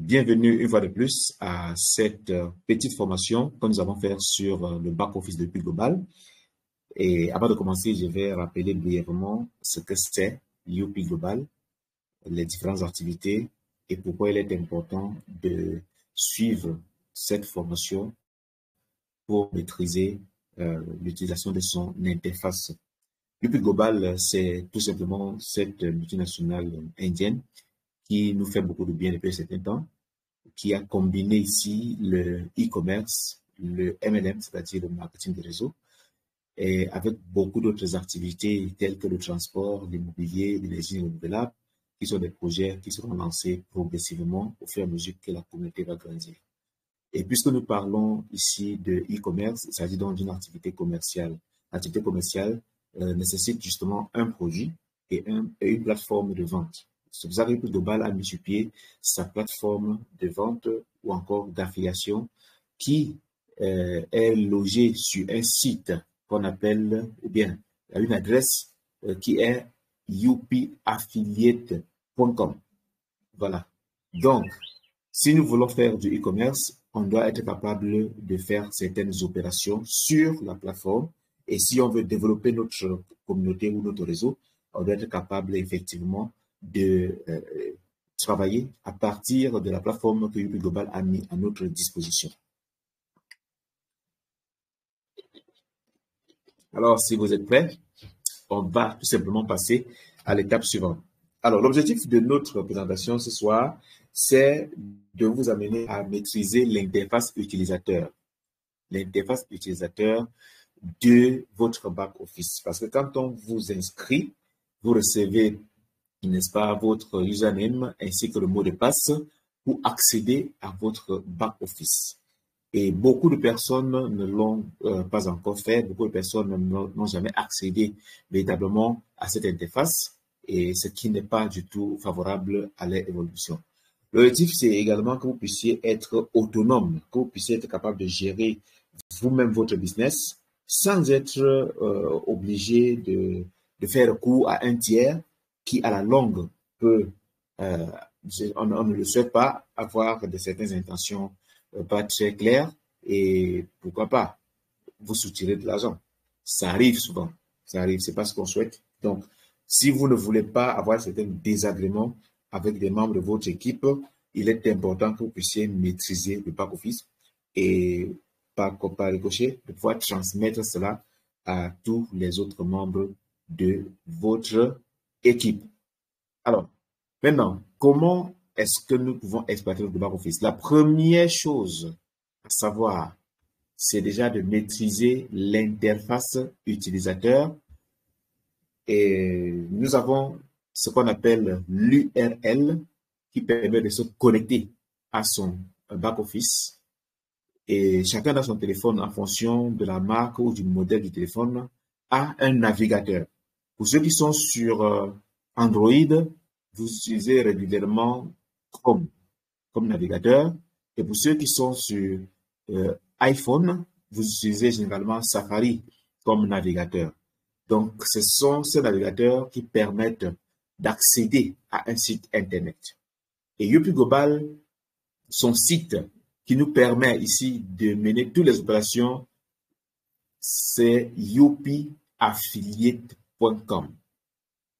Bienvenue une fois de plus à cette petite formation que nous allons faire sur le back-office de Youpi Global. Et avant de commencer, je vais rappeler brièvement ce que c'est Youpi Global, les différentes activités et pourquoi il est important de suivre cette formation pour maîtriser l'utilisation de son interface. Youpi Global, c'est tout simplement cette multinationale indienne qui nous fait beaucoup de bien depuis un certain temps, qui a combiné ici le e-commerce, le MLM, c'est-à-dire le marketing de réseau, et avec beaucoup d'autres activités telles que le transport, l'immobilier, l'énergie renouvelable, qui sont des projets qui seront lancés progressivement au fur et à mesure que la communauté va grandir. Et puisque nous parlons ici de e-commerce, il s'agit donc d'une activité commerciale. L'activité commerciale nécessite justement un produit et une plateforme de vente. C'est pour ça que Youpi Global a mis sur pied sa plateforme de vente ou encore d'affiliation qui est logée sur un site qu'on appelle, ou bien, une adresse qui est youpiaffiliate.com. Voilà. Donc, si nous voulons faire du e-commerce, on doit être capable de faire certaines opérations sur la plateforme. Et si on veut développer notre communauté ou notre réseau, on doit être capable effectivement de travailler à partir de la plateforme que Youpi Global a mis à notre disposition. Alors, si vous êtes prêts, on va tout simplement passer à l'étape suivante. Alors, l'objectif de notre présentation ce soir, c'est de vous amener à maîtriser l'interface utilisateur. L'interface utilisateur de votre back-office. Parce que quand on vous inscrit, vous recevez, n'est-ce pas, votre username ainsi que le mot de passe pour accéder à votre back-office. Et beaucoup de personnes ne l'ont pas encore fait, beaucoup de personnes n'ont jamais accédé véritablement à cette interface, et ce qui n'est pas du tout favorable à leur évolution. L'objectif, c'est également que vous puissiez être autonome, que vous puissiez être capable de gérer vous-même votre business sans être obligé de faire recours à un tiers qui, à la longue, peut, on ne le souhaite pas, avoir de certaines intentions pas très claires et pourquoi pas vous soutirer de l'argent. Ça arrive souvent, ça arrive, c'est pas ce qu'on souhaite. Donc, si vous ne voulez pas avoir certains désagréments avec des membres de votre équipe, il est important que vous puissiez maîtriser le back-office et par ricochet, de pouvoir transmettre cela à tous les autres membres de votre équipe. Alors, maintenant, comment est-ce que nous pouvons exploiter le back-office? La première chose à savoir, c'est déjà de maîtriser l'interface utilisateur. Et nous avons ce qu'on appelle l'URL qui permet de se connecter à son back-office. Et chacun dans son téléphone, en fonction de la marque ou du modèle du téléphone, a un navigateur. Pour ceux qui sont sur Android, vous utilisez régulièrement Chrome comme navigateur. Et pour ceux qui sont sur iPhone, vous utilisez généralement Safari comme navigateur. Donc, ce sont ces navigateurs qui permettent d'accéder à un site Internet. Et Youpi Global, son site qui nous permet ici de mener toutes les opérations, c'est youpiaffiliate.com.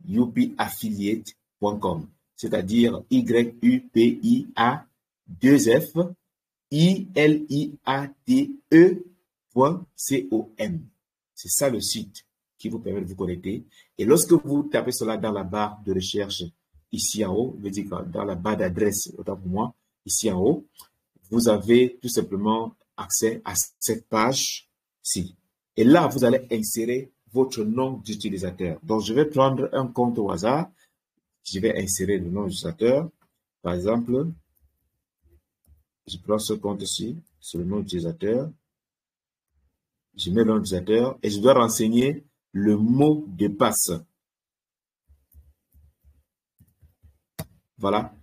youpiaffiliate.com, c'est-à-dire YUPIA2FILIATE.com. C'est ça le site qui vous permet de vous connecter. Et lorsque vous tapez cela dans la barre de recherche ici en haut, je veux dire dans la barre d'adresse, autant pour moi, ici en haut, vous avez tout simplement accès à cette page-ci. Et là, vous allez insérer votre nom d'utilisateur. Donc, je vais prendre un compte au hasard. Je vais insérer le nom d'utilisateur. Par exemple, je prends ce compte-ci, c'est le nom d'utilisateur. Je mets le nom d'utilisateur et je dois renseigner le mot de passe. Voilà.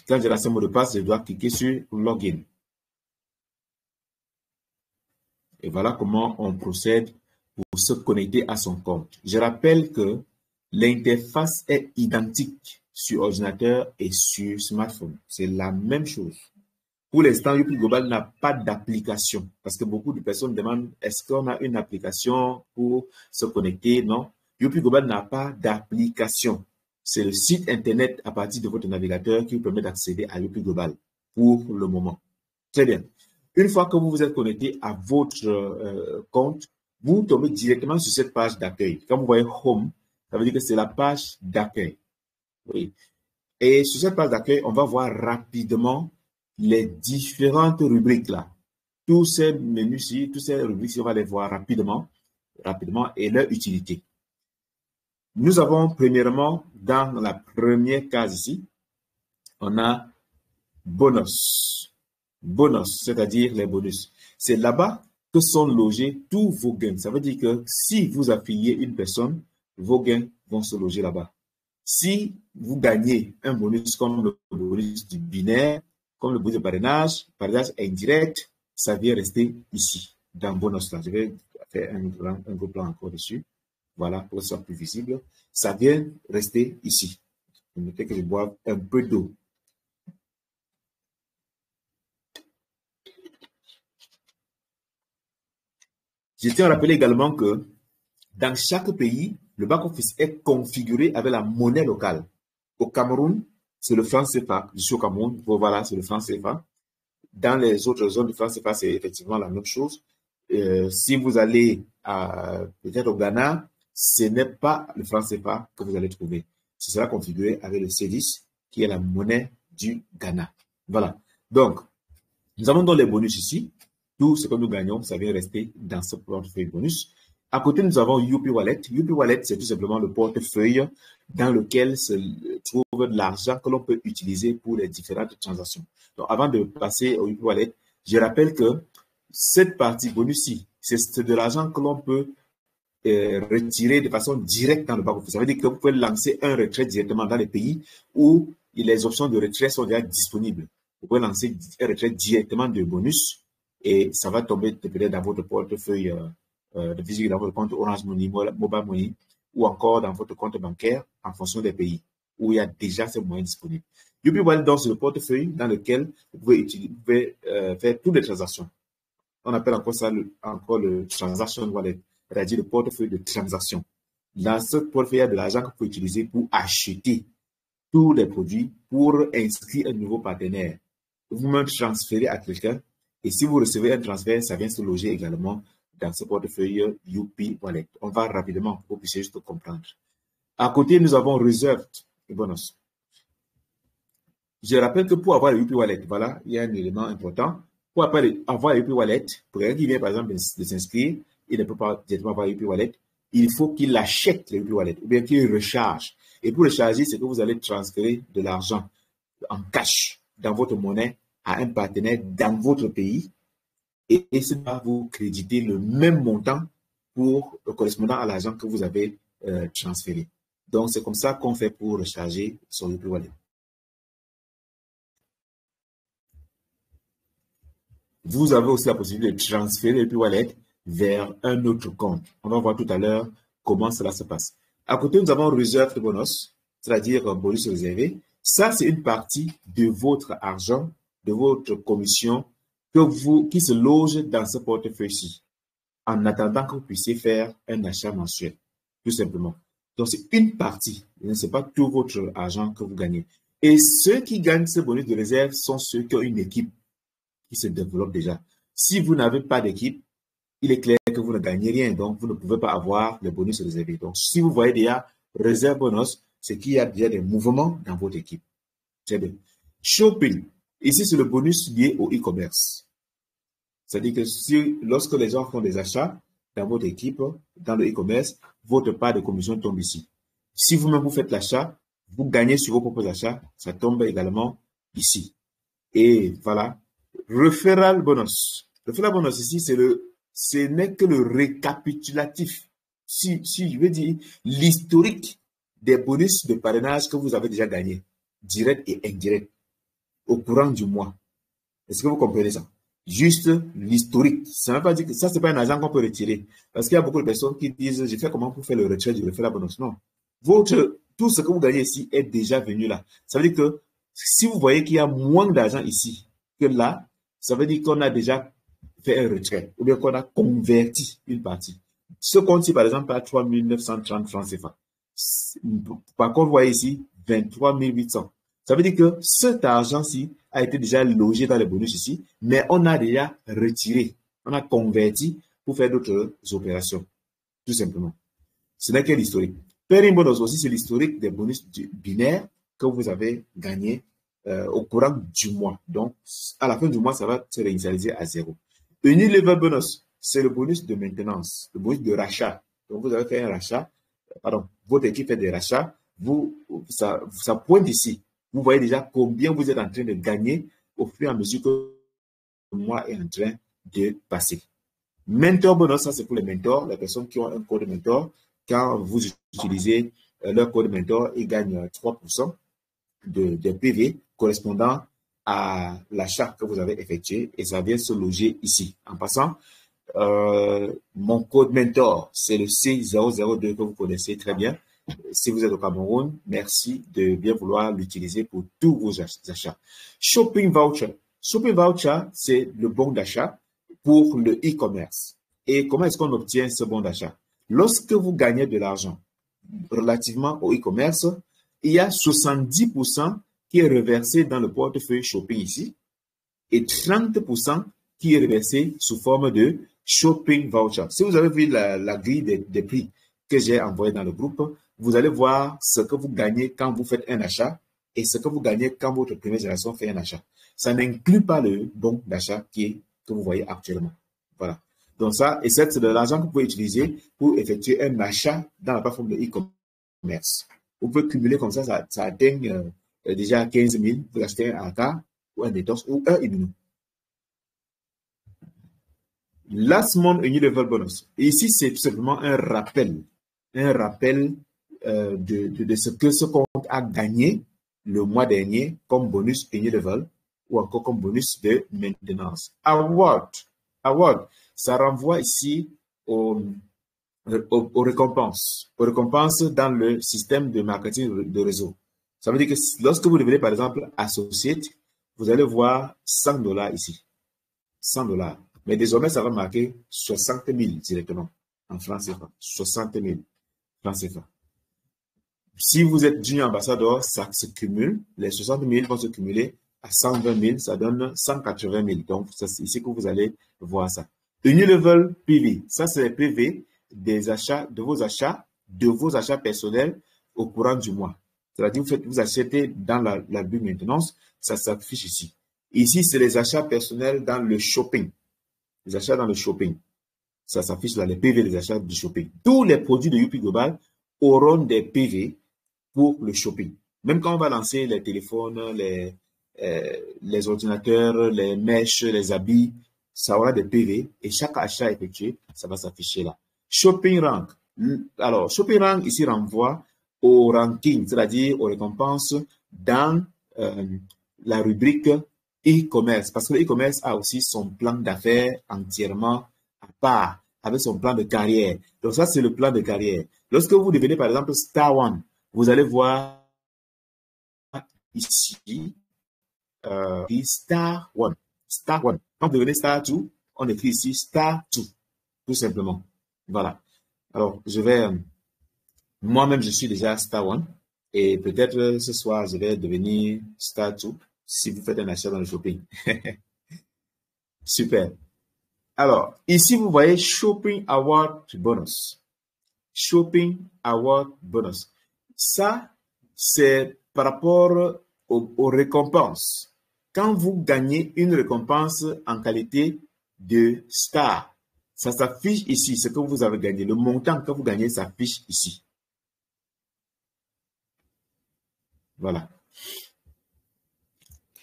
Quand j'ai lancé le mot de passe, je dois cliquer sur Login. Et voilà comment on procède pour se connecter à son compte. Je rappelle que l'interface est identique sur ordinateur et sur smartphone. C'est la même chose. Pour l'instant, Youpi Global n'a pas d'application parce que beaucoup de personnes demandent est-ce qu'on a une application pour se connecter? Non. Youpi Global n'a pas d'application. C'est le site internet à partir de votre navigateur qui vous permet d'accéder à Youpi Global pour le moment. Très bien. Une fois que vous vous êtes connecté à votre compte, vous tombez directement sur cette page d'accueil. Quand vous voyez Home, ça veut dire que c'est la page d'accueil. Oui. Et sur cette page d'accueil, on va voir rapidement les différentes rubriques là. Tous ces menus-ci, toutes ces rubriques-ci, on va les voir rapidement et leur utilité. Nous avons premièrement, dans la première case ici, on a bonus. Bonus, c'est-à-dire les bonus. C'est là-bas que sont logés tous vos gains. Ça veut dire que si vous affiliez une personne, vos gains vont se loger là-bas. Si vous gagnez un bonus comme le bonus du binaire, comme le bonus de parrainage indirect, ça vient rester ici, dans bonus là. Je vais faire un gros plan encore dessus. Voilà, pour que ce soit plus visible. Ça vient rester ici. Je me fais que je boive un peu d'eau. Je tiens à rappeler également que dans chaque pays, le back-office est configuré avec la monnaie locale. Au Cameroun, c'est le franc CFA. Je suis au Cameroun, voilà, c'est le franc CFA. Dans les autres zones du franc CFA, c'est effectivement la même chose. Si vous allez peut-être au Ghana, ce n'est pas le franc CFA que vous allez trouver. Ce sera configuré avec le C10, qui est la monnaie du Ghana. Voilà. Donc, nous avons donc les bonus ici. Tout ce que nous gagnons, ça vient rester dans ce portefeuille bonus. À côté, nous avons Youpi Wallet. Youpi Wallet, c'est tout simplement le portefeuille dans lequel se trouve de l'argent que l'on peut utiliser pour les différentes transactions. Donc, avant de passer au Youpi Wallet, je rappelle que cette partie bonus-ci, c'est de l'argent que l'on peut retirer de façon directe dans le back-office. Ça veut dire que vous pouvez lancer un retrait directement dans les pays où les options de retrait sont déjà disponibles. Vous pouvez lancer un retrait directement de bonus et ça va tomber peut-être dans votre portefeuille de physique, dans votre compte Orange Money, Mobile Money ou encore dans votre compte bancaire en fonction des pays où il y a déjà ces moyens disponibles. Youpi Wallet, donc, c'est le portefeuille dans lequel vous pouvez faire toutes les transactions. On appelle encore ça le transaction wallet, c'est-à-dire le portefeuille de transaction. Dans ce portefeuille, il y a de l'argent que vous pouvez utiliser pour acheter tous les produits, pour inscrire un nouveau partenaire. Vous-même transférez à quelqu'un et si vous recevez un transfert, ça vient se loger également dans ce portefeuille Youpi Wallet. On va rapidement pour que vous puissiez juste comprendre. À côté, nous avons Reserved et Bonus. Je rappelle que pour avoir le Youpi Wallet, voilà, il y a un élément important. Pour avoir le Youpi Wallet, pour quelqu'un qui vient par exemple de s'inscrire, il ne peut pas directement avoir le Youpi Wallet. Il faut qu'il achète le Youpi Wallet ou bien qu'il recharge. Et pour recharger, c'est que vous allez transférer de l'argent en cash dans votre monnaie à un partenaire dans votre pays. Et ça va vous créditer le même montant pour correspondant à l'argent que vous avez transféré. Donc, c'est comme ça qu'on fait pour recharger son Youpi Wallet. Vous avez aussi la possibilité de transférer le Youpi Wallet vers un autre compte. On va voir tout à l'heure comment cela se passe. À côté, nous avons Reserved Bonus, c'est-à-dire bonus réservé. Ça, c'est une partie de votre argent, de votre commission qui se loge dans ce portefeuille-ci, en attendant que vous puissiez faire un achat mensuel, tout simplement. Donc, c'est une partie, ce n'est pas tout votre argent que vous gagnez. Et ceux qui gagnent ce bonus de réserve sont ceux qui ont une équipe qui se développe déjà. Si vous n'avez pas d'équipe, il est clair que vous ne gagnez rien, donc vous ne pouvez pas avoir le bonus réservé. Donc, si vous voyez déjà réserve bonus, c'est qu'il y a déjà des mouvements dans votre équipe. Très bien. Shopping. Ici, c'est le bonus lié au e-commerce. C'est-à-dire que lorsque les gens font des achats dans votre équipe, dans le e-commerce, votre part de commission tombe ici. Si vous-même vous faites l'achat, vous gagnez sur vos propres achats, ça tombe également ici. Et voilà. Referral bonus. Referral bonus ici, ce n'est que le récapitulatif. Si je veux dire, l'historique des bonus de parrainage que vous avez déjà gagnés, direct et indirect, au courant du mois. Est-ce que vous comprenez ça? Juste l'historique. Ça ne veut pas dire que ça, c'est pas un argent qu'on peut retirer. Parce qu'il y a beaucoup de personnes qui disent, je fais comment pour faire le retrait du referral bonus. Non. Votre tout ce que vous gagnez ici est déjà venu là. Ça veut dire que si vous voyez qu'il y a moins d'argent ici que là, ça veut dire qu'on a déjà fait un retrait ou bien qu'on a converti une partie. Ce compte-ci, par exemple, a 3 930 francs CFA. Par contre, vous voyez ici, 23 800. Ça veut dire que cet argent-ci a été déjà logé dans les bonus ici, mais on a déjà retiré, on a converti pour faire d'autres opérations, tout simplement. Ce n'est que l'historique. Pairing bonus aussi, c'est l'historique des bonus binaires que vous avez gagné au courant du mois. Donc, à la fin du mois, ça va se réinitialiser à 0. Unilever bonus, c'est le bonus de maintenance, le bonus de rachat. Donc, vous avez fait un rachat, pardon, votre équipe fait des rachats, ça pointe ici. Vous voyez déjà combien vous êtes en train de gagner au fur et à mesure que le mois est en train de passer. Mentor bonus, ça c'est pour les mentors, les personnes qui ont un code mentor. Quand vous utilisez leur code mentor, ils gagnent 3% de PV correspondant à l'achat que vous avez effectué et ça vient se loger ici. En passant, mon code mentor, c'est le C002 que vous connaissez très bien. Si vous êtes au Cameroun, merci de bien vouloir l'utiliser pour tous vos achats. Shopping voucher. Shopping voucher, c'est le bon d'achat pour le e-commerce. Et comment est-ce qu'on obtient ce bon d'achat? Lorsque vous gagnez de l'argent relativement au e-commerce, il y a 70% qui est reversé dans le portefeuille shopping ici et 30% qui est reversé sous forme de shopping voucher. Si vous avez vu la grille des prix que j'ai envoyé dans le groupe, vous allez voir ce que vous gagnez quand vous faites un achat et ce que vous gagnez quand votre première génération fait un achat. Ça n'inclut pas le bon d'achat que vous voyez actuellement. Voilà. Donc ça, et c'est de l'argent que vous pouvez utiliser pour effectuer un achat dans la plateforme de e-commerce. Vous pouvez cumuler comme ça atteint déjà 15 000. Vous achetez un AK ou un détox ou un immuno. Last month Unilever bonus. Et ici, c'est tout simplement un rappel de ce que ce compte a gagné le mois dernier comme bonus Unilever ou encore comme bonus de maintenance. Award, ça renvoie ici aux récompenses dans le système de marketing de réseau. Ça veut dire que lorsque vous devenez par exemple associate, vous allez voir $100 ici. $100. Mais désormais, ça va marquer 60 000 directement en francs CFA. 60 000 francs CFA. Si vous êtes junior ambassadeur, ça se cumule. Les 60 000 vont se cumuler à 120 000. Ça donne 180 000. Donc, c'est ici que vous allez voir ça. Unilever PV. Ça, c'est les PV des achats, de vos achats personnels au courant du mois. C'est-à-dire, vous achetez dans la bulle maintenance, ça s'affiche ici. Ici, c'est les achats personnels dans le shopping. Les achats dans le shopping. Ça s'affiche là, les PV des achats du shopping. Tous les produits de UP Global auront des PV pour le shopping. Même quand on va lancer les téléphones, les ordinateurs, les mèches, les habits, ça aura des PV et chaque achat effectué, ça va s'afficher là. Shopping rank. Alors, shopping rank ici renvoie au ranking, c'est-à-dire aux récompenses dans la rubrique e-commerce. Parce que le e-commerce a aussi son plan d'affaires entièrement à part, avec son plan de carrière. Donc ça, c'est le plan de carrière. Lorsque vous devenez, par exemple, Star One, vous allez voir ici, Star One. Star One. Quand vous devenez Star 2, on écrit ici Star 2, tout simplement. Voilà. Alors, moi-même, je suis déjà Star One. Et peut-être ce soir, je vais devenir Star 2 si vous faites un achat dans le shopping. Super. Alors, ici, vous voyez Shopping Award Bonus. Shopping Award Bonus. Ça, c'est par rapport aux récompenses. Quand vous gagnez une récompense en qualité de star, ça s'affiche ici, ce que vous avez gagné. Le montant que vous gagnez s'affiche ici. Voilà.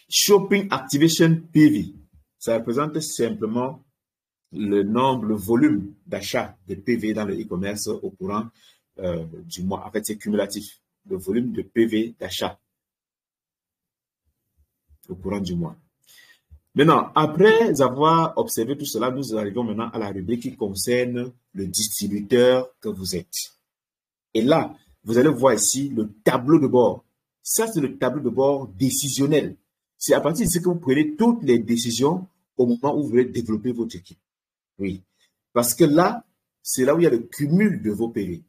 Shopping Activation PV. Ça représente simplement le nombre, le volume d'achat de PV dans le e-commerce au courant du mois. En fait, c'est cumulatif. Le volume de PV d'achat au courant du mois. Maintenant, après avoir observé tout cela, nous arrivons maintenant à la rubrique qui concerne le distributeur que vous êtes. Et là, vous allez voir ici le tableau de bord. Ça, c'est le tableau de bord décisionnel. C'est à partir de ce que vous prenez toutes les décisions au moment où vous voulez développer votre équipe. Oui. Parce que là, c'est là où il y a le cumul de vos PV.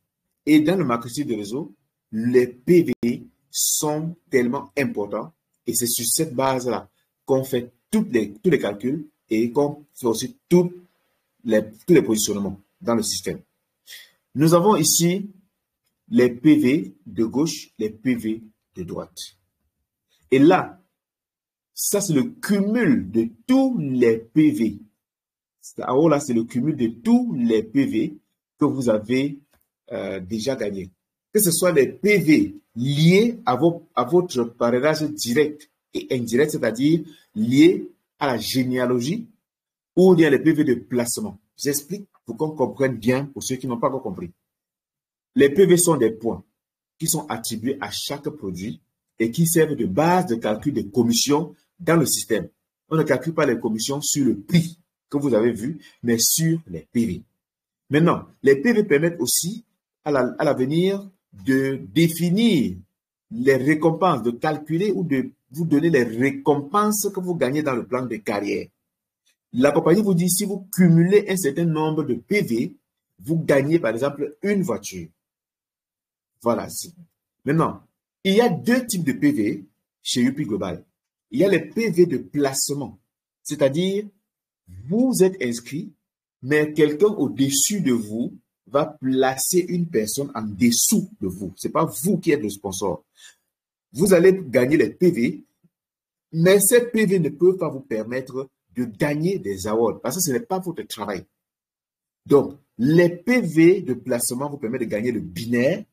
Et dans le marketing de réseau, les PV sont tellement importants et c'est sur cette base-là qu'on fait tous les calculs et qu'on fait aussi tous les positionnements dans le système. Nous avons ici les PV de gauche, les PV de droite. Et là, ça c'est le cumul de tous les PV. Alors là, c'est le cumul de tous les PV que vous avez déjà gagnés. Que ce soit les PV liés à votre parrainage direct et indirect, c'est-à-dire liés à la généalogie, ou bien les PV de placement. J'explique pour qu'on comprenne bien pour ceux qui n'ont pas encore compris. Les PV sont des points qui sont attribués à chaque produit et qui servent de base de calcul des commissions dans le système. On ne calcule pas les commissions sur le prix que vous avez vu, mais sur les PV. Maintenant, les PV permettent aussi à l'avenir de définir les récompenses, de calculer ou de vous donner les récompenses que vous gagnez dans le plan de carrière. La compagnie vous dit, si vous cumulez un certain nombre de PV, vous gagnez par exemple une voiture. Voilà. Maintenant, il y a deux types de PV chez UP Global. Il y a les PV de placement, c'est-à-dire vous êtes inscrit, mais quelqu'un au-dessus de vous va placer une personne en dessous de vous. Ce n'est pas vous qui êtes le sponsor. Vous allez gagner les PV, mais ces PV ne peuvent pas vous permettre de gagner des awards parce que ce n'est pas votre travail. Donc, les PV de placement vous permettent de gagner le binaire,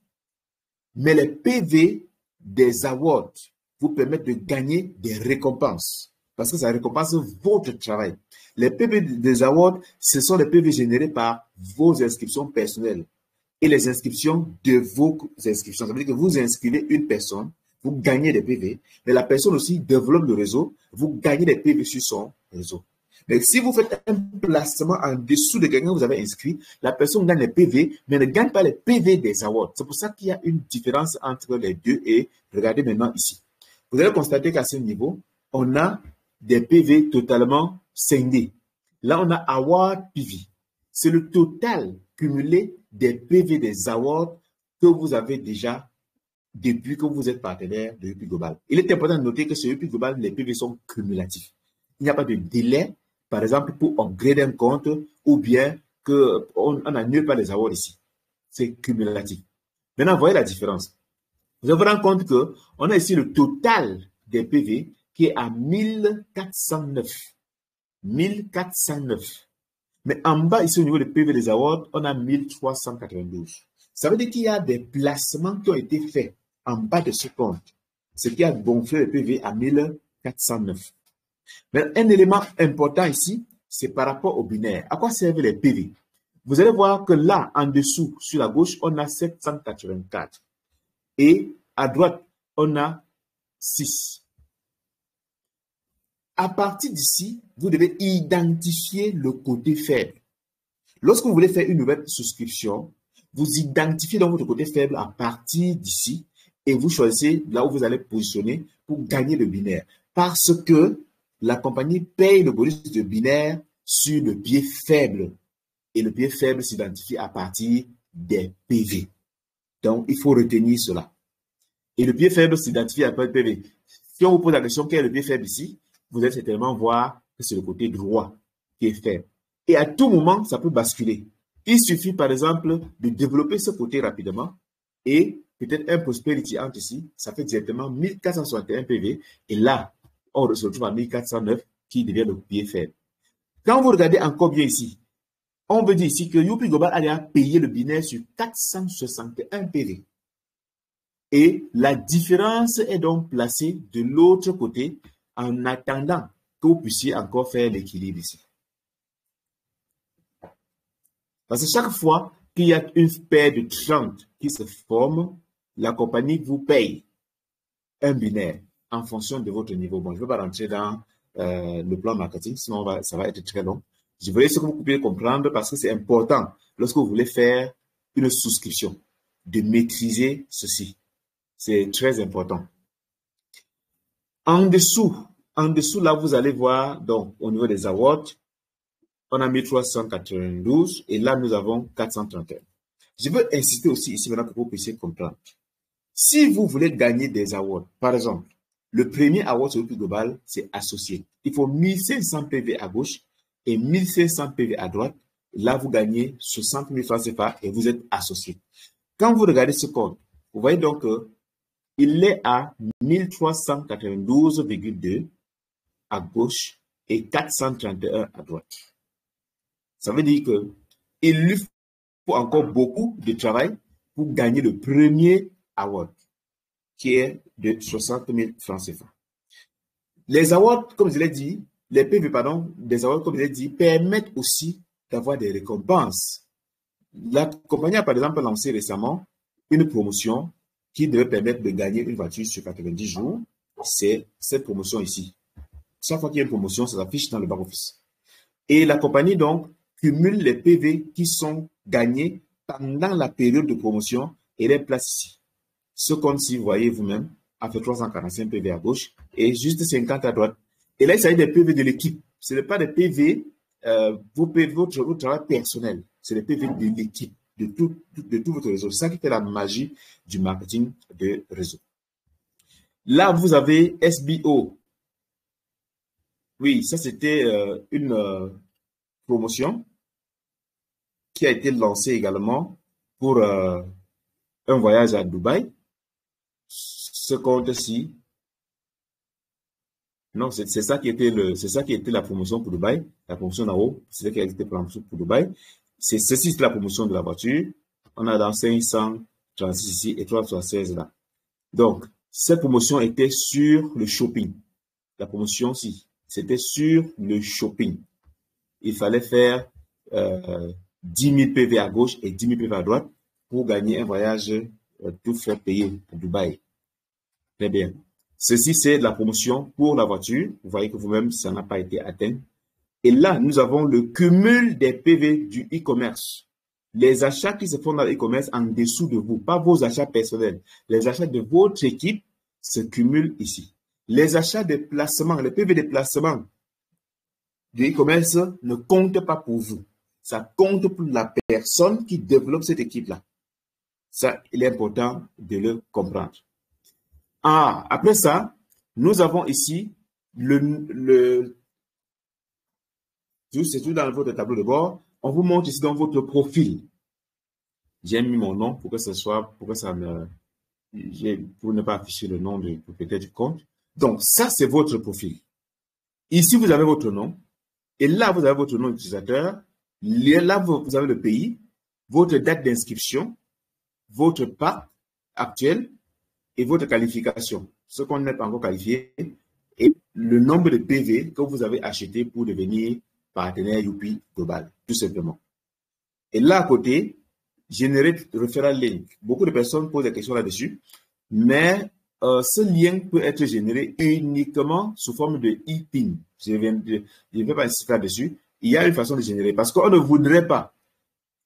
mais les PV des awards vous permettent de gagner des récompenses parce que ça récompense votre travail. Les PV des awards, ce sont les PV générés par vos inscriptions personnelles et les inscriptions de vos inscriptions. Ça veut dire que vous inscrivez une personne, vous gagnez des PV, mais la personne aussi développe le réseau, vous gagnez des PV sur son réseau. Mais si vous faites un placement en dessous de quelqu'un que vous avez inscrit, la personne gagne les PV, mais ne gagne pas les PV des awards. C'est pour ça qu'il y a une différence entre les deux et regardez maintenant ici. Vous allez constater qu'à ce niveau, on a des PV totalement scindés. Là, on a Award PV. C'est le total cumulé des PV des awards que vous avez déjà depuis que vous êtes partenaire de UP Global. Il est important de noter que chez UP Global, les PV sont cumulatifs. Il n'y a pas de délai, par exemple, pour upgrader un compte ou bien qu'on n'annule pas les awards ici. C'est cumulatif. Maintenant, voyez la différence. Vous allez vous rendre compte qu'on a ici le total des PV qui est à 1409. 1409. Mais en bas, ici, au niveau des PV des awards, on a 1392. Ça veut dire qu'il y a des placements qui ont été faits en bas de ce compte. Ce qui a gonflé le PV à 1409. Mais un élément important ici, c'est par rapport au binaire. À quoi servent les PV? Vous allez voir que là, en dessous, sur la gauche, on a 784. Et à droite, on a 6. À partir d'ici, vous devez identifier le côté faible. Lorsque vous voulez faire une nouvelle souscription, vous identifiez donc votre côté faible à partir d'ici et vous choisissez là où vous allez positionner pour gagner le binaire. Parce que la compagnie paye le bonus de binaire sur le biais faible. Et le biais faible s'identifie à partir des PV. Donc, il faut retenir cela. Et le biais faible s'identifie à partir des PV. Si on vous pose la question, quel est le biais faible ici? Vous allez certainement voir que c'est le côté droit qui est faible. Et à tout moment, ça peut basculer. Il suffit, par exemple, de développer ce côté rapidement et peut-être un prosperity entre ici, ça fait directement 1461 PV. Et là, on se retrouve à 1409 qui devient le biais faible. Quand vous regardez encore bien ici, on veut dire ici que UP Global a déjà payé le binaire sur 461 PV. Et la différence est donc placée de l'autre côté en attendant que vous puissiez encore faire l'équilibre ici. Parce que chaque fois qu'il y a une paire de 30 qui se forme, la compagnie vous paye un binaire en fonction de votre niveau. Bon, je ne vais pas rentrer dans le plan marketing, sinon ça va être très long. Je voulais que vous puissiez comprendre parce que c'est important lorsque vous voulez faire une souscription. de maîtriser ceci. C'est très important. En dessous, là, vous allez voir, donc, au niveau des awards, on a mis 392 et là, nous avons 431. Je veux insister aussi ici maintenant pour que vous puissiez comprendre. Si vous voulez gagner des awards, par exemple, le premier award sur le plus global, c'est associé. Il faut 1500 PV à gauche et 1500 PV à droite. Là, vous gagnez 60 000 francs CFA et vous êtes associé. Quand vous regardez ce compte, vous voyez donc qu'il est à 1392,2 à gauche et 431 à droite. Ça veut dire qu'il lui faut encore beaucoup de travail pour gagner le premier award, qui est de 60 000 francs CFA. Les awards, comme je l'ai dit, les PV, pardon, des awards, comme je l'ai dit, permettent aussi d'avoir des récompenses. La compagnie a par exemple lancé récemment une promotion qui devait permettre de gagner une voiture sur 90 jours. C'est cette promotion ici. Chaque fois qu'il y a une promotion, ça s'affiche dans le back-office. Et la compagnie, donc, cumule les PV qui sont gagnés pendant la période de promotion et les place ici. Ce compte-ci, vous voyez vous-même, a fait 345 PV à gauche et juste 50 à droite. Et là, il s'agit des PV de l'équipe. Ce n'est pas des PV, votre travail personnel. C'est des PV de l'équipe, de tout votre réseau. C'est ça qui fait la magie du marketing de réseau. Là, vous avez SBO. Oui, ça, c'était une promotion qui a été lancée également pour un voyage à Dubaï. Ce compte-ci, non, c'est ça qui était la promotion pour Dubaï. La promotion en haut, c'est ça qui a été pour Dubaï. Ceci, c'est la promotion de la voiture. On a dans 536 ici et 316 là. Donc, cette promotion était sur le shopping. La promotion, si, c'était sur le shopping. Il fallait faire 10 000 PV à gauche et 10 000 PV à droite pour gagner un voyage tout frais payé à Dubaï. Très bien. Ceci, c'est la promotion pour la voiture. Vous voyez que vous-même, ça n'a pas été atteint. Et là, nous avons le cumul des PV du e-commerce. Les achats qui se font dans l'e-commerce en dessous de vous, pas vos achats personnels. Les achats de votre équipe se cumulent ici. Les achats de placement, les PV de placement du e-commerce ne comptent pas pour vous. Ça compte pour la personne qui développe cette équipe-là. Ça, il est important de le comprendre. Après ça, nous avons ici c'est tout dans votre tableau de bord. On vous montre ici dans votre profil. J'ai mis mon nom pour que ce soit, pour ne pas afficher le nom du propriétaire du compte. Donc, ça, c'est votre profil. Ici, vous avez votre nom. Et là, vous avez votre nom d'utilisateur. Là, vous avez le pays, votre date d'inscription, votre part actuelle et votre qualification. Ce qu'on n'est pas encore qualifié et le nombre de PV que vous avez acheté pour devenir partenaire Youpi Global, tout simplement. Et là, à côté, générer referral link. Beaucoup de personnes posent des questions là-dessus, mais ce lien peut être généré uniquement sous forme de e-pin. Je ne vais pas insister là-dessus. Il y a une façon de générer parce qu'on ne voudrait pas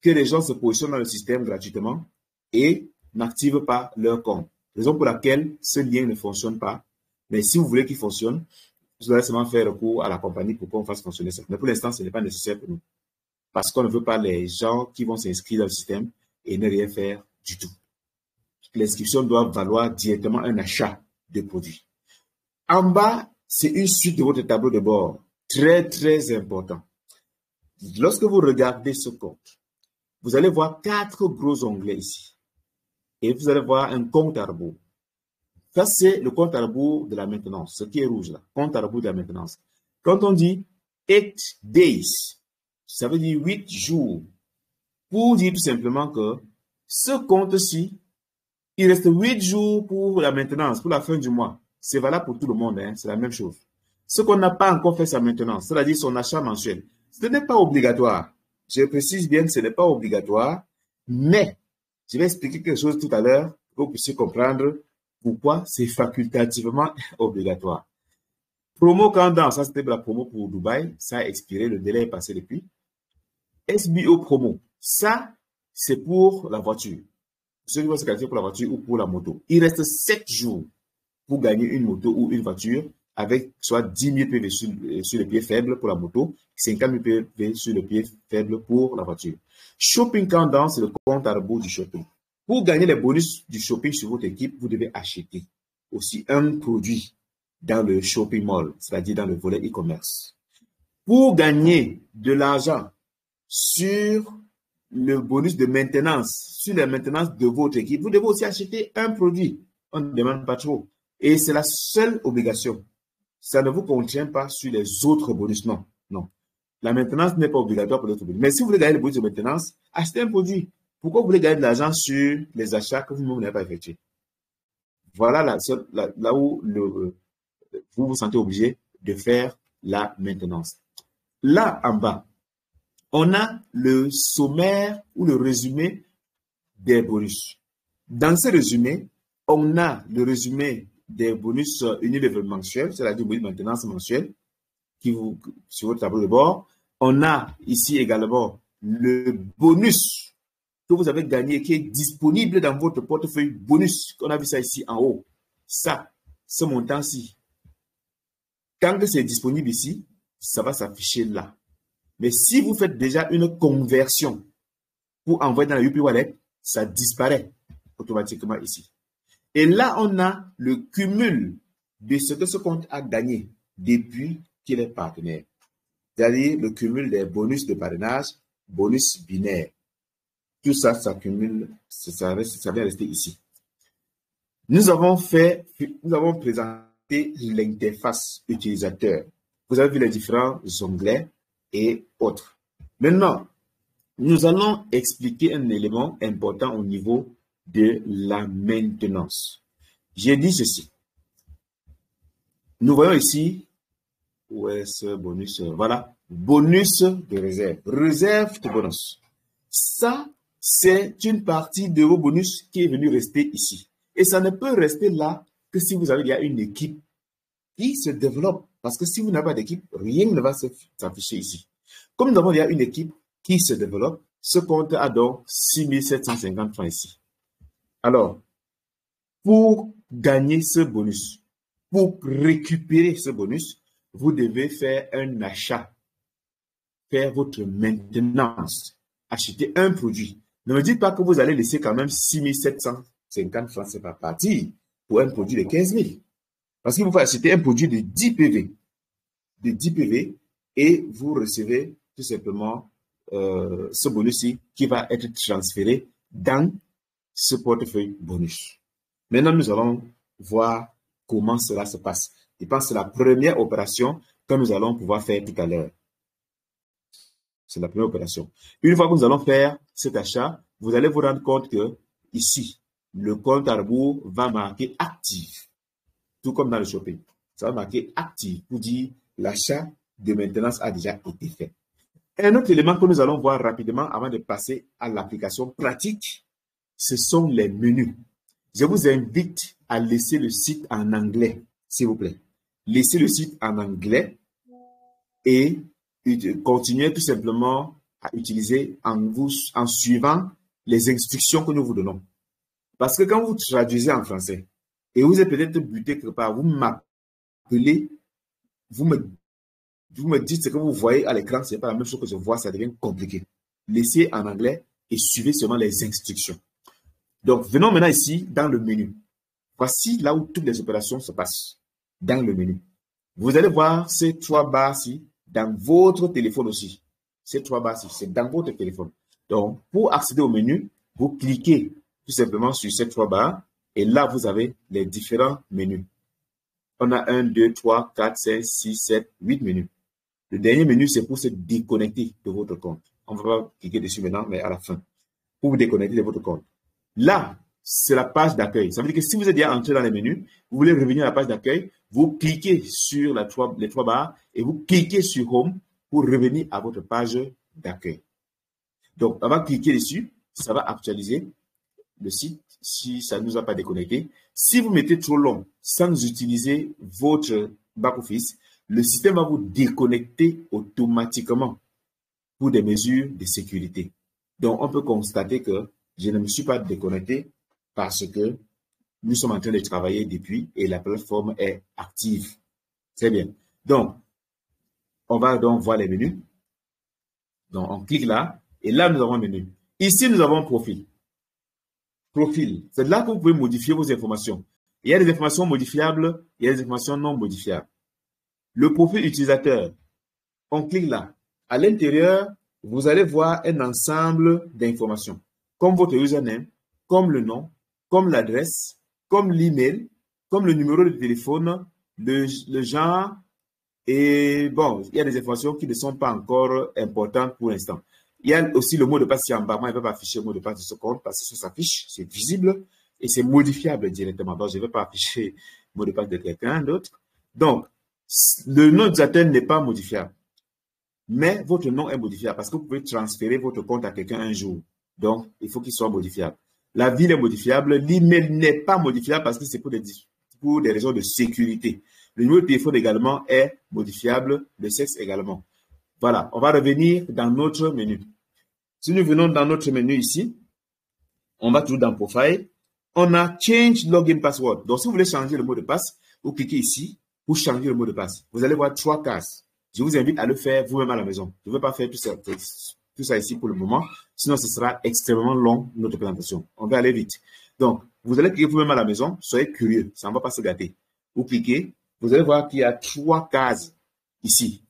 que les gens se positionnent dans le système gratuitement et n'activent pas leur compte. Raison pour laquelle ce lien ne fonctionne pas. Mais si vous voulez qu'il fonctionne, vous allez seulement faire recours à la compagnie pour qu'on fasse fonctionner ça. Mais pour l'instant, ce n'est pas nécessaire pour nous. Parce qu'on ne veut pas les gens qui vont s'inscrire dans le système et ne rien faire du tout. L'inscription doit valoir directement un achat de produits. En bas, c'est une suite de votre tableau de bord. Très, très important. Lorsque vous regardez ce compte, vous allez voir 4 gros onglets ici. Et vous allez voir un compte à rebours. Ça, c'est le compte à rebours de la maintenance. Ce qui est rouge là. Compte à rebours de la maintenance. Quand on dit 8 days, ça veut dire 8 jours. Pour dire tout simplement que ce compte-ci, il reste 8 jours pour la maintenance, pour la fin du mois. C'est valable pour tout le monde, hein? C'est la même chose. Ce qu'on n'a pas encore fait sa maintenance, c'est-à-dire son achat mensuel, ce n'est pas obligatoire. Je précise bien que ce n'est pas obligatoire, mais je vais expliquer quelque chose tout à l'heure pour que vous puissiez comprendre pourquoi c'est facultativement obligatoire. Promo Countdown, ça c'était la promo pour Dubaï, ça a expiré, le délai est passé depuis. SBO promo, ça c'est pour la voiture. ceux qui vont se qualifier pour la voiture ou pour la moto. Il reste 7 jours pour gagner une moto ou une voiture avec soit 10 000 PV sur le pied faible pour la moto, 50 000 PV sur le pied faible pour la voiture. Shopping Countdown, c'est le compte à rebours du shopping. Pour gagner les bonus du shopping sur votre équipe, vous devez acheter aussi un produit dans le shopping mall, c'est-à-dire dans le volet e-commerce. Pour gagner de l'argent sur le bonus de maintenance, sur la maintenance de votre équipe, vous devez aussi acheter un produit. On ne demande pas trop. Et c'est la seule obligation. Ça ne vous contraint pas sur les autres bonus. Non, non. La maintenance n'est pas obligatoire pour l'autre bonus. Mais si vous voulez gagner le bonus de maintenance, achetez un produit. Pourquoi vous voulez gagner de l'argent sur les achats que vous-même n'avez pas effectués? Voilà là où vous vous sentez obligé de faire la maintenance. Là en bas, on a le sommaire ou le résumé des bonus. Dans ce résumé, on a le résumé des bonus unilever mensuels, c'est-à-dire bonus de maintenance mensuel, sur votre tableau de bord. On a ici également le bonus que vous avez gagné qui est disponible dans votre portefeuille bonus. On a vu ça ici en haut. Ça, ce montant-ci. Quand c'est disponible ici, ça va s'afficher là. Mais si vous faites déjà une conversion pour envoyer dans la UP Wallet, ça disparaît automatiquement ici. Et là, on a le cumul de ce que ce compte a gagné depuis qu'il est partenaire. C'est-à-dire le cumul des bonus de parrainage, bonus binaire. Tout ça, ça cumule, ça vient rester ici. Nous avons présenté l'interface utilisateur. Vous avez vu les différents onglets et autres. Maintenant, nous allons expliquer un élément important au niveau de la maintenance. J'ai dit ceci. Nous voyons ici, où est ce bonus? Voilà, bonus de réserve. Réserve de bonus. Ça, c'est une partie de vos bonus qui est venue rester ici. Et ça ne peut rester là que si vous avez déjà une équipe qui se développe. Parce que si vous n'avez pas d'équipe, rien ne va s'afficher ici. Comme nous avons déjà une équipe qui se développe, ce compte a donc 6 750 francs ici. Alors, pour gagner ce bonus, pour récupérer ce bonus, vous devez faire un achat, faire votre maintenance, acheter un produit. Ne me dites pas que vous allez laisser quand même 6 750 francs, c'est pas parti pour un produit de 15 000. Parce qu'il vous faut acheter un produit de 10 PV. De 10 PV et vous recevez tout simplement ce bonus-ci qui va être transféré dans ce portefeuille bonus. Maintenant, nous allons voir comment cela se passe. Je pense que c'est la première opération que nous allons pouvoir faire tout à l'heure. C'est la première opération. Une fois que nous allons faire cet achat, vous allez vous rendre compte que ici, le compte à rebours va marquer actif. Tout comme dans le shopping. Ça va marquer actif pour dire l'achat de maintenance a déjà été fait. Un autre élément que nous allons voir rapidement avant de passer à l'application pratique, ce sont les menus. Je vous invite à laisser le site en anglais, s'il vous plaît. Laissez le site en anglais et continuez tout simplement à utiliser en suivant les instructions que nous vous donnons. Parce que quand vous traduisez en français et vous êtes peut-être buté quelque part, vous m'appelez, vous me dites ce que vous voyez à l'écran, ce n'est pas la même chose que je vois, ça devient compliqué. Laissez en anglais et suivez seulement les instructions. Donc, venons maintenant ici dans le menu. Voici là où toutes les opérations se passent, dans le menu. Vous allez voir ces 3 barres-ci dans votre téléphone aussi. Ces 3 barres-ci, c'est dans votre téléphone. Donc, pour accéder au menu, vous cliquez tout simplement sur ces 3 barres et là, vous avez les différents menus. On a 1, 2, 3, 4, 5, 6, 7, 8 menus. Le dernier menu, c'est pour se déconnecter de votre compte. On ne va pas cliquer dessus maintenant, mais à la fin. Pour vous déconnecter de votre compte. Là, c'est la page d'accueil. Ça veut dire que si vous êtes déjà entré dans les menus, vous voulez revenir à la page d'accueil, vous cliquez sur les 3 barres et vous cliquez sur Home pour revenir à votre page d'accueil. Donc, on va cliquer dessus. Ça va actualiser le site si ça ne nous a pas déconnecté. Si vous mettez trop long sans utiliser votre back-office, le système va vous déconnecter automatiquement pour des mesures de sécurité. Donc, on peut constater que je ne me suis pas déconnecté parce que nous sommes en train de travailler depuis et la plateforme est active. C'est bien. Donc, on va donc voir les menus. Donc, on clique là et là, nous avons un menu. Ici, nous avons profil. Profil. C'est là que vous pouvez modifier vos informations. Il y a des informations modifiables, il y a des informations non modifiables. Le profil utilisateur, on clique là. À l'intérieur, vous allez voir un ensemble d'informations, comme votre username, comme le nom, comme l'adresse, comme l'email, comme le numéro de téléphone, le genre, et bon, il y a des informations qui ne sont pas encore importantes pour l'instant. Il y a aussi le mot de passe qui est en bas. Moi, je ne vais pas afficher le mot de passe de ce compte parce que ça s'affiche, c'est visible et c'est modifiable directement. Donc, je ne vais pas afficher le mot de passe de quelqu'un d'autre. Donc, le nom d'utilisateur n'est pas modifiable. Mais votre nom est modifiable parce que vous pouvez transférer votre compte à quelqu'un un jour. Donc, il faut qu'il soit modifiable. La ville est modifiable. L'email n'est pas modifiable parce que c'est pour des raisons de sécurité. Le numéro de téléphone également est modifiable. Le sexe également. Voilà. On va revenir dans notre menu. Si nous venons dans notre menu ici, on va toujours dans Profile. On a Change Login Password. Donc, si vous voulez changer le mot de passe, vous cliquez ici pour changer le mot de passe. Vous allez voir 3 cases. Je vous invite à le faire vous-même à la maison. Je ne vais pas faire tout ça ici pour le moment. Sinon, ce sera extrêmement long, notre présentation. On va aller vite. Donc, vous allez cliquer vous-même à la maison. Soyez curieux. Ça ne va pas se gâter. Vous cliquez. Vous allez voir qu'il y a 3 cases ici.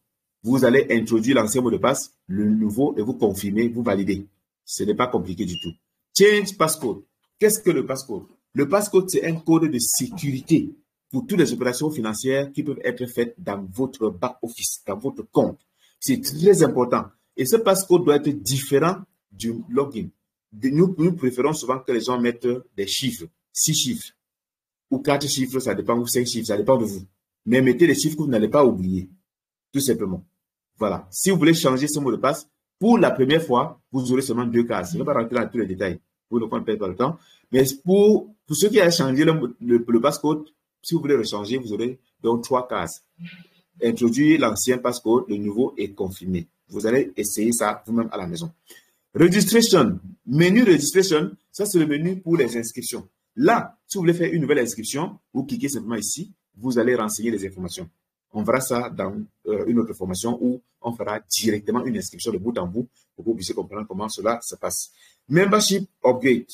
Vous allez introduire l'ancien mot de passe, le nouveau, et vous confirmez, vous validez. Ce n'est pas compliqué du tout. Change passcode. Qu'est-ce que le passcode? Le passcode, c'est un code de sécurité pour toutes les opérations financières qui peuvent être faites dans votre back-office, dans votre compte. C'est très important. Et ce passcode doit être différent du login. Nous préférons souvent que les gens mettent des chiffres, 6 chiffres ou 4 chiffres, ça dépend, ou 5 chiffres, ça dépend de vous. Mais mettez les chiffres que vous n'allez pas oublier, tout simplement. Voilà. Si vous voulez changer ce mot de passe, pour la première fois, vous aurez seulement 2 cases. Je ne vais pas rentrer dans tous les détails pour ne pas perdre le temps. Mais pour ceux qui ont changé le passcode, si vous voulez le changer, vous aurez donc 3 cases. Introduire l'ancien passcode, le nouveau et confirmer. Vous allez essayer ça vous-même à la maison. Registration. Menu Registration, ça c'est le menu pour les inscriptions. Là, si vous voulez faire une nouvelle inscription, vous cliquez simplement ici, vous allez renseigner les informations. On verra ça dans une autre formation où on fera directement une inscription de bout en bout pour que vous puissiez comprendre comment cela se passe. Membership Upgrade.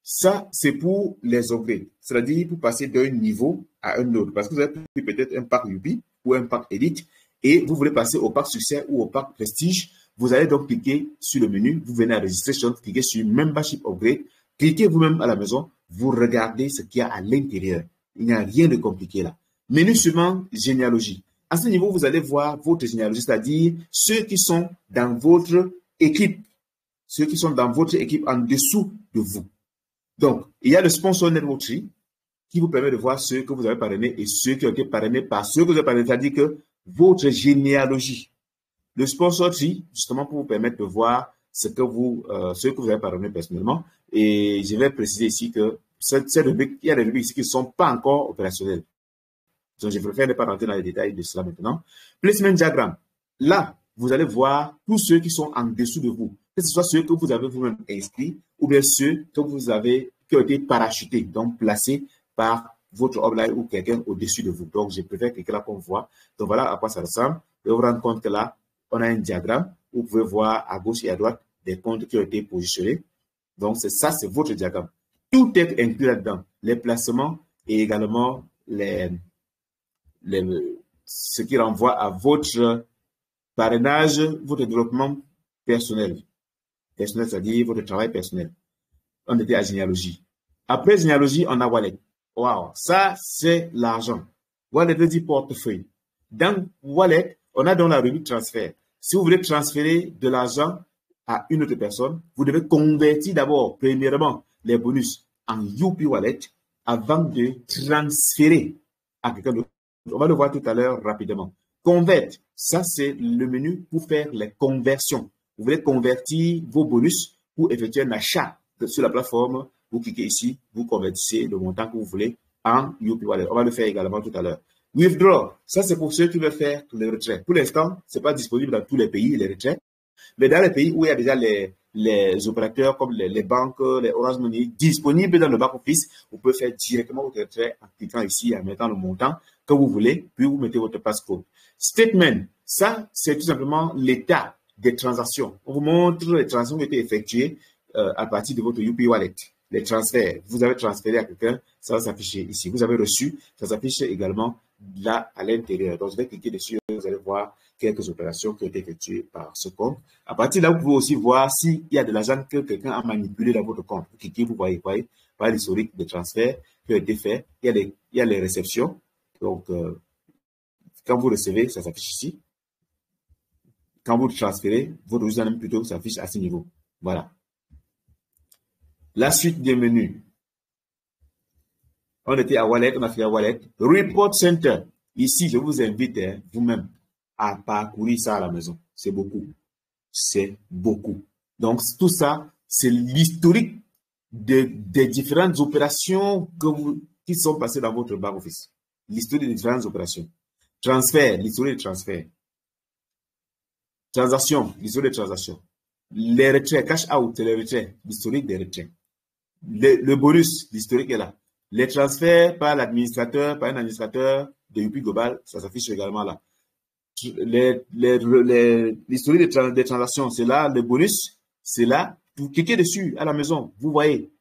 Ça, c'est pour les upgrades. C'est-à-dire pour passer d'un niveau à un autre. Parce que vous avez pris peut-être un pack UBI ou un pack Elite et vous voulez passer au pack Succès ou au pack Prestige. Vous allez donc cliquer sur le menu. Vous venez à Registration, cliquez sur Membership Upgrade. Cliquez vous-même à la maison. Vous regardez ce qu'il y a à l'intérieur. Il n'y a rien de compliqué là. Menu suivant, généalogie. À ce niveau, vous allez voir votre généalogie, c'est-à-dire ceux qui sont dans votre équipe. Ceux qui sont dans votre équipe en dessous de vous. Donc, il y a le Sponsor Network Tree qui vous permet de voir ceux que vous avez parrainés et ceux qui ont été parrainés par ceux que vous avez parrainés, c'est-à-dire que votre généalogie. Le Sponsor Tree, justement, pour vous permettre de voir ceux que vous avez parrainés personnellement. Et je vais préciser ici que il y a des rubriques ici qui ne sont pas encore opérationnelles. Donc, je préfère ne pas rentrer dans les détails de cela maintenant. Placement Diagram. Là, vous allez voir tous ceux qui sont en dessous de vous. Que ce soit ceux que vous avez vous-même inscrits ou bien ceux que qui ont été parachutés, donc placés par votre upline ou quelqu'un au-dessus de vous. Donc, je préfère cliquer là pour voir. Donc, voilà à quoi ça ressemble. Vous vous rendre compte que là, on a un diagramme. Vous pouvez voir à gauche et à droite des comptes qui ont été positionnés. Donc, ça, c'est votre diagramme. Tout est inclus là-dedans. Les placements et également ce qui renvoie à votre parrainage, votre développement personnel. Personnel, c'est-à-dire votre travail personnel. On était à généalogie. Après généalogie, on a Wallet. Wow, ça, c'est l'argent. Wallet veut dire portefeuille. Dans Wallet, on a donc la rubrique transfert. Si vous voulez transférer de l'argent à une autre personne, vous devez convertir d'abord, premièrement, les bonus en Youpi Wallet avant de transférer à quelqu'un d'autre. On va le voir tout à l'heure rapidement. Convert, ça c'est le menu pour faire les conversions. Vous voulez convertir vos bonus pour effectuer un achat sur la plateforme. Vous cliquez ici, vous convertissez le montant que vous voulez en Youpi Wallet. On va le faire également tout à l'heure. Withdraw, ça c'est pour ceux qui veulent faire les retraits. Pour l'instant, ce n'est pas disponible dans tous les pays, les retraits. Mais dans les pays où il y a déjà les opérateurs comme les banques, les Orange Money disponibles dans le back-office. Vous pouvez faire directement votre retrait en cliquant ici, en mettant le montant que vous voulez, puis vous mettez votre passcode. Statement, ça, c'est tout simplement l'état des transactions. On vous montre les transactions qui ont été effectuées à partir de votre UP Wallet. Les transferts, vous avez transféré à quelqu'un, ça va s'afficher ici. Vous avez reçu, ça s'affiche également là à l'intérieur. Donc, je vais cliquer dessus, vous allez voir quelques opérations qui ont été effectuées par ce compte. À partir de là, vous pouvez aussi voir s'il y a de l'argent que quelqu'un a manipulé dans votre compte. Vous cliquez, vous voyez par l'historique des transferts qui ont été faits. Il y a les réceptions. Donc, quand vous recevez, ça s'affiche ici. Quand vous transférez, votre username plutôt s'affiche à ce niveau. Voilà. La suite des menus. On était à Wallet, on a fait à Wallet. Report Center. Ici, je vous invite vous-même à parcourir ça à la maison. C'est beaucoup. C'est beaucoup. Donc, tout ça, c'est l'historique des différentes opérations qui sont passées dans votre back-office. L'historique des différentes opérations. Transfert, l'historique des transferts. Transactions, l'historique des transactions. Les retraits, cash out, les retraits, l'historique des retraits. Le bonus, l'historique est là. Les transferts par l'administrateur, par un administrateur de UP Global, ça s'affiche également là. L'historique des transactions, c'est là. Le bonus, c'est là. Vous cliquez dessus à la maison, vous voyez.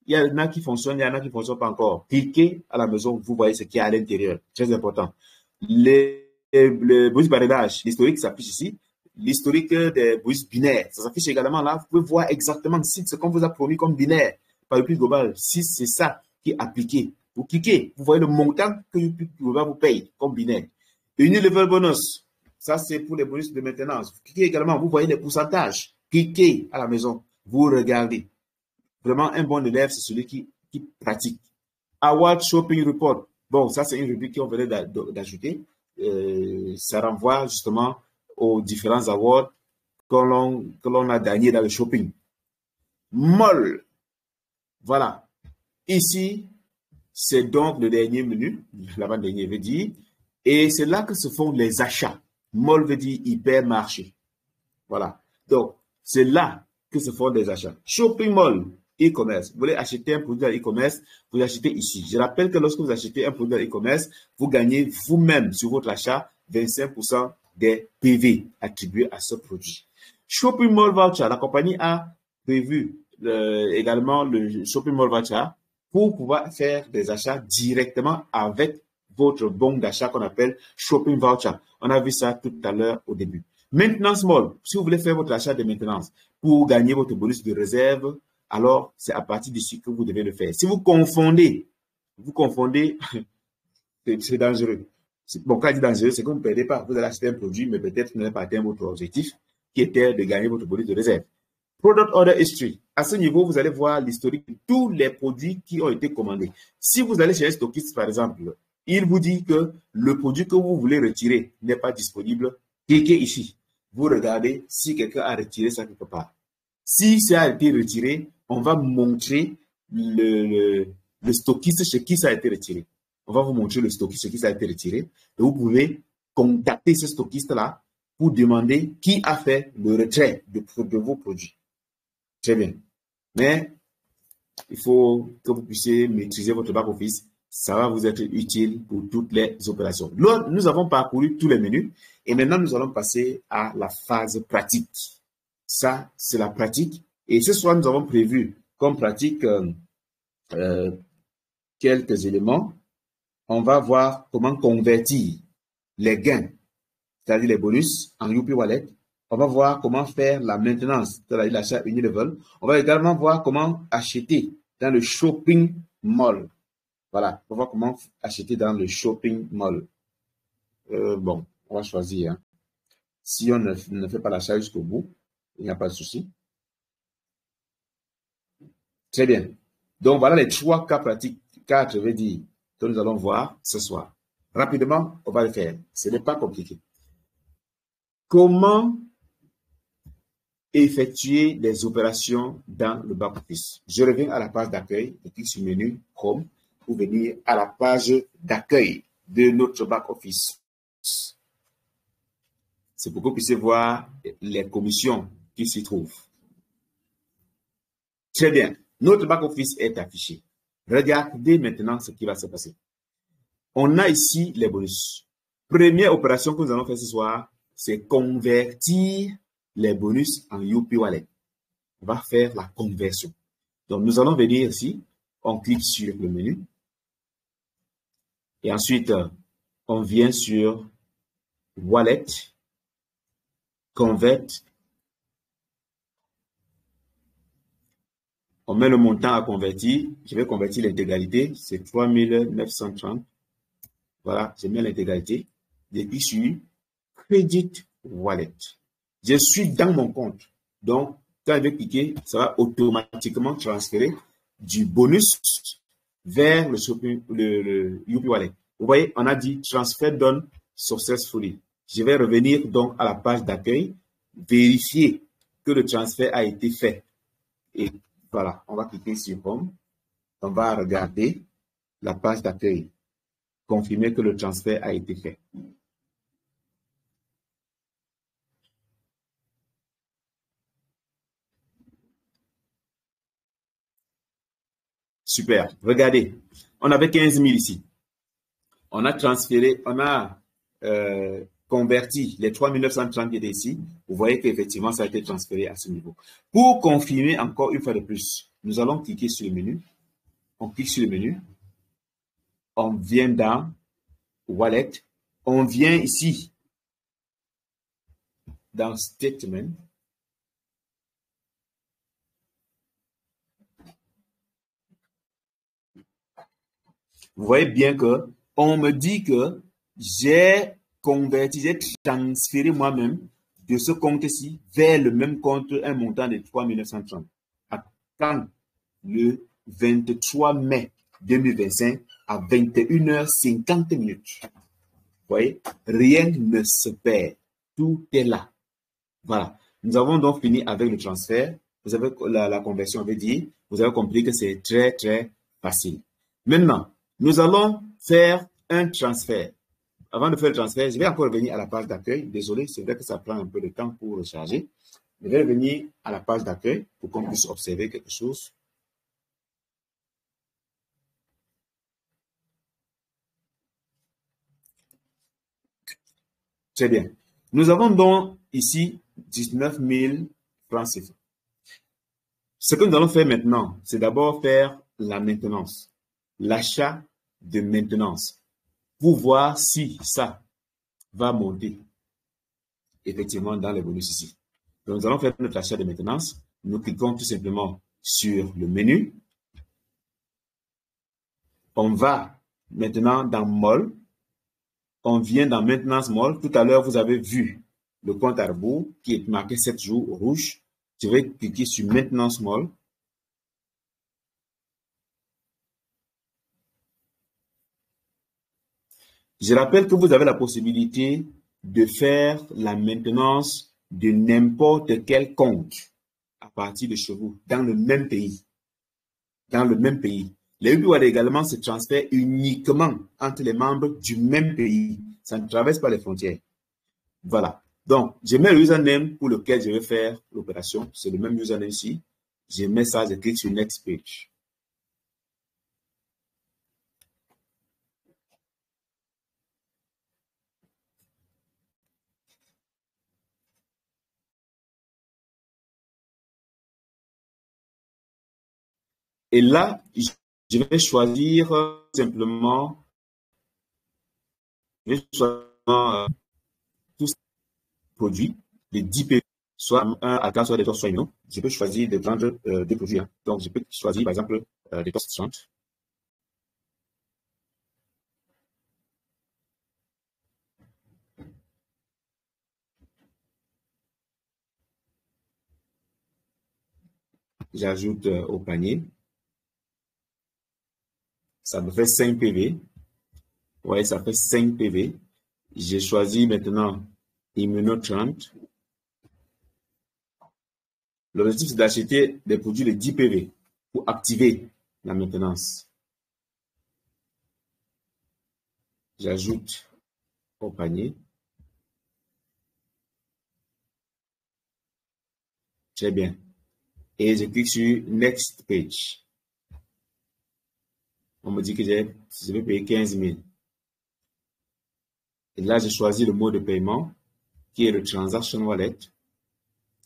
Il y en a qui fonctionnent, il y en a qui ne fonctionnent pas encore. Cliquez à la maison, vous voyez ce qu'il y a à l'intérieur. Très important. Le bonus barédage, l'historique s'affiche ici. L'historique des bonus binaires, ça s'affiche également là. Vous pouvez voir exactement si ce qu'on vous a promis comme binaire par UP Global, si c'est ça qui est appliqué. Vous cliquez, vous voyez le montant que UP Global vous paye comme binaire. Unilevel bonus, ça c'est pour les bonus de maintenance. Vous cliquez également, vous voyez les pourcentages. Cliquez à la maison, vous regardez. Vraiment, un bon élève, c'est celui qui pratique. Award Shopping Report. Bon, ça c'est une rubrique qu'on venait d'ajouter. Ça renvoie justement aux différents awards que l'on a gagnés dans le shopping. MOL. Voilà. Ici, c'est donc le dernier menu, l'avant-dernier veut dire, et c'est là que se font les achats. MOL veut dire hypermarché. Voilà. Donc, c'est là que se font les achats. Shopping mall, e-commerce. Vous voulez acheter un produit dans e-commerce, vous achetez ici. Je rappelle que lorsque vous achetez un produit dans e-commerce, vous gagnez vous-même sur votre achat 25% des PV attribués à ce produit. Shopping mall voucher, la compagnie a prévu également le shopping mall voucher pour pouvoir faire des achats directement avec votre bon d'achat qu'on appelle shopping voucher. On a vu ça tout à l'heure au début. Maintenance mall, si vous voulez faire votre achat de maintenance pour gagner votre bonus de réserve, alors c'est à partir d'ici que vous devez le faire. Si vous confondez, c'est dangereux. Bon, quand je dis dangereux, c'est que vous ne perdez pas. Vous allez acheter un produit, mais peut-être vous n'avez pas atteint votre objectif, qui était de gagner votre bonus de réserve. Product Order History. À ce niveau, vous allez voir l'historique de tous les produits qui ont été commandés. Si vous allez chez un stockiste, par exemple, il vous dit que le produit que vous voulez retirer n'est pas disponible. Cliquez ici. Vous regardez si quelqu'un a retiré ça quelque part. Si ça a été retiré, on va montrer le stockiste chez qui ça a été retiré. On va vous montrer le stockiste chez qui ça a été retiré. Et vous pouvez contacter ce stockiste-là pour demander qui a fait le retrait de vos produits. Très bien. Mais il faut que vous puissiez maîtriser votre back-office. Ça va vous être utile pour toutes les opérations. Là, nous avons parcouru tous les menus et maintenant nous allons passer à la phase pratique. Ça, c'est la pratique. Et ce soir, nous avons prévu comme pratique quelques éléments. On va voir comment convertir les gains, c'est-à-dire les bonus, en UP Wallet. On va voir comment faire la maintenance, c'est-à-dire l'achat Unilevel. On va également voir comment acheter dans le shopping mall. Voilà, on va voir comment acheter dans le shopping mall. Bon, on va choisir. Hein. Si on ne fait pas l'achat jusqu'au bout, il n'y a pas de souci. Très bien. Donc, voilà les 3 cas pratiques, 4, je vais dire, que nous allons voir ce soir. Rapidement, on va le faire. Ce n'est pas compliqué. Comment effectuer des opérations dans le back-office? Je reviens à la page d'accueil. Je clique sur le menu Home pour venir à la page d'accueil de notre back-office. C'est pour que vous puissiez voir les commissions qui s'y trouvent. Très bien. Notre back-office est affiché. Regardez maintenant ce qui va se passer. On a ici les bonus. Première opération que nous allons faire ce soir, c'est convertir les bonus en UP Wallet. On va faire la conversion. Donc, nous allons venir ici. On clique sur le menu. Et ensuite, on vient sur Wallet, Convert. On met le montant à convertir. Je vais convertir l'intégralité. C'est 3930. Voilà, je mets l'intégralité. Je clique sur Credit Wallet. Je suis dans mon compte. Donc, quand je vais cliquer, ça va automatiquement transférer du bonus vers le UP Wallet. Vous voyez, on a dit Transfer done successfully. Je vais revenir donc à la page d'accueil, vérifier que le transfert a été fait. Et voilà, on va cliquer sur Home. On va regarder la page d'accueil. Confirmer que le transfert a été fait. Super. Regardez, on avait 15 000 ici. On a transféré, on a converti les 3 930 qui étaient ici. Vous voyez qu'effectivement, ça a été transféré à ce niveau. Pour confirmer encore une fois de plus, nous allons cliquer sur le menu. On clique sur le menu. On vient dans Wallet. On vient ici dans Statement. Vous voyez bien que on me dit que j'ai converti, j'ai transféré moi-même de ce compte-ci vers le même compte un montant de 3 930. Quand le 23 mai 2025 à 21h50. Vous voyez, rien ne se perd. Tout est là. Voilà. Nous avons donc fini avec le transfert. Vous avez la conversion, avait dit. Vous avez compris que c'est très, très facile. Maintenant, nous allons faire un transfert. Avant de faire le transfert, je vais encore revenir à la page d'accueil. Désolé, c'est vrai que ça prend un peu de temps pour recharger. Je vais revenir à la page d'accueil pour qu'on puisse observer quelque chose. Très bien. Nous avons donc ici 19 000 francs CFA. Ce que nous allons faire maintenant, c'est d'abord faire la maintenance, l'achat de maintenance, pour voir si ça va monter effectivement dans les bonus ici. Donc, nous allons faire notre achat de maintenance. Nous cliquons tout simplement sur le menu. On va maintenant dans Mall. On vient dans Maintenance Mall. Tout à l'heure, vous avez vu le compte à rebours qui est marqué 7 jours rouge. Je vais cliquer sur Maintenance Mall. Je rappelle que vous avez la possibilité de faire la maintenance de n'importe quel compte à partir de chez vous, dans le même pays. Dans le même pays. Les UP Wallet également se transfèrent uniquement entre les membres du même pays. Ça ne traverse pas les frontières. Voilà. Donc, je mets le username pour lequel je vais faire l'opération. C'est le même username ici. Je mets ça, je clique sur Next Page. Et là, je vais choisir simplement, je vais choisir tous ces produits, les 10 PV, soit un à 4, soit des torses, soit non. Je peux choisir de prendre des produits. Hein. Donc, je peux choisir, par exemple, des torses 30. J'ajoute au panier. Ça me fait 5 PV. Vous voyez, ça fait 5 PV. J'ai choisi maintenant Immuno 30. L'objectif, c'est d'acheter des produits de 10 PV pour activer la maintenance. J'ajoute au panier. Très bien. et je clique sur Next Page. On me dit que je vais payer 15 000. Et là, je choisis le mode de paiement qui est le Transaction Wallet,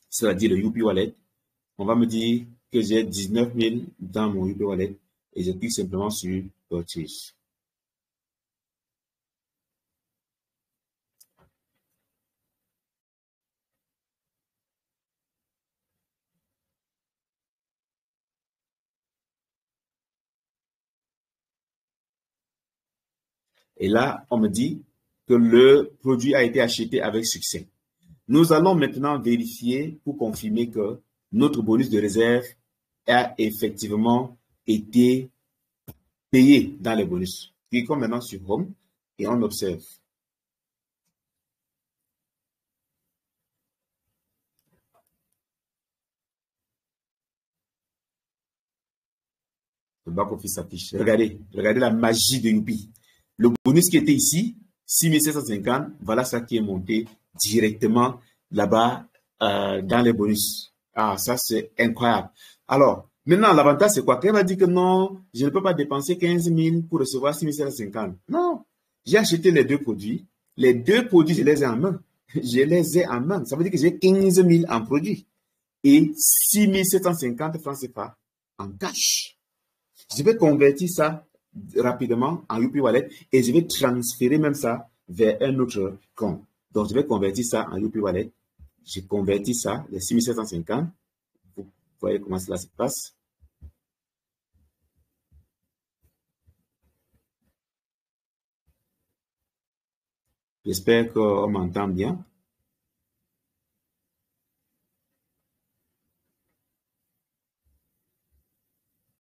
c'est-à-dire le UP Wallet. On va me dire que j'ai 19 000 dans mon UP Wallet et je clique simplement sur Purchase. Et là, on me dit que le produit a été acheté avec succès. Nous allons maintenant vérifier pour confirmer que notre bonus de réserve a effectivement été payé dans les bonus. Cliquons maintenant sur Home et on observe. Le back-office s'affiche. Regardez la magie de Youpi. Le bonus qui était ici, 6750, voilà ça qui est monté directement là-bas dans les bonus. Ah, ça c'est incroyable. Alors, maintenant, l'avantage c'est quoi? Quand elle m'a dit que non, je ne peux pas dépenser 15 000 pour recevoir 6750. Non, j'ai acheté les deux produits. Les deux produits, je les ai en main. Je les ai en main. Ça veut dire que j'ai 15 000 en produits et 6750 francs CFA en cash. Je vais convertir ça rapidement en UP Wallet et je vais transférer même ça vers un autre compte. Donc, je vais convertir ça en UP Wallet. Je convertis ça, les 6750. Vous voyez comment cela se passe. J'espère qu'on m'entend bien.